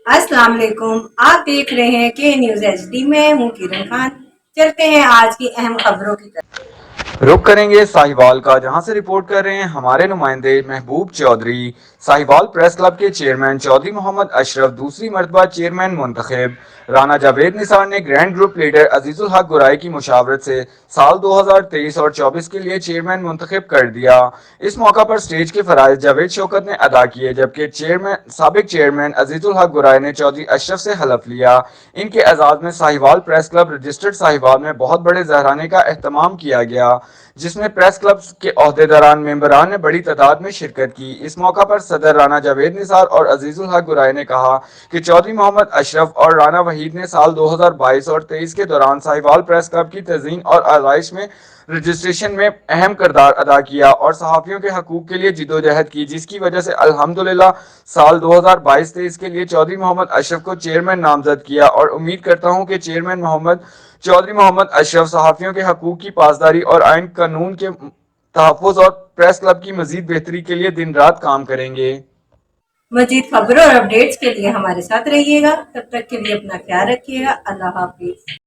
अस्सलाम वालेकुम। आप देख रहे हैं के न्यूज HD में हूँ किरण खान। चलते हैं आज की अहम खबरों की तरफ। रुख करेंगे साहिवाल का, जहां से रिपोर्ट कर रहे हैं हमारे नुमाइंदे महबूब चौधरी। साहिवाल प्रेस क्लब के चेयरमैन चौधरी मोहम्मद अशरफ दूसरी मरतबा चेयरमैन मुंतखब। राना जावेद निसार ने ग्रैंड ग्रुप लीडर अजीजुल हक गुराई की मुशावरत से साल 2023 और 24 के लिए चेयरमैन मुंतखब कर दिया। इस मौका पर स्टेज के फराइज जावेद शौकत ने अदा किए, जबकि साबिक चेयरमैन अजीजुल हक गुराई ने चौधरी अशरफ से हलफ लिया। इनके एजाज में Sahiwal press club registered Sahiwal में बहुत बड़े जहराने का एहतमाम किया गया, जिसमें प्रेस क्लब के ओहदेदारान मेंबरान ने बड़ी तादाद में शिरकत की। इस मौका पर सदर राना जावेद निसार और अजीजुल हक गुराई ने कहा कि चौधरी मोहम्मद अशरफ और राना वहीद ने साल 2022 और 23 के दौरान साहिवाल प्रेस क्लब की तज़ीन और आलाइश में रजिस्ट्रेशन में अहम किरदार अदा किया और सहाफ़ियों के हकूक़ के लिए जिदोजहद की, जिसकी वजह से अल्हम्दुलिल्लाह साल 2022-23 के लिए चौधरी मोहम्मद अशरफ को चेयरमैन नामजद किया और उम्मीद करता हूं कि चेयरमैन चौधरी मोहम्मद अशरफ सहाफ़ियों के हकूक़ की पासदारी और आइन कानून के तहफ़्फ़ुज़ और प्रेस क्लब की मज़ीद बेहतरी के लिए दिन रात काम करेंगे। मजीद खबरों और अपडेट्स के लिए हमारे साथ रहिएगा। तब तक के लिए अपना ख्याल रखिएगा। अल्लाह हाफिज।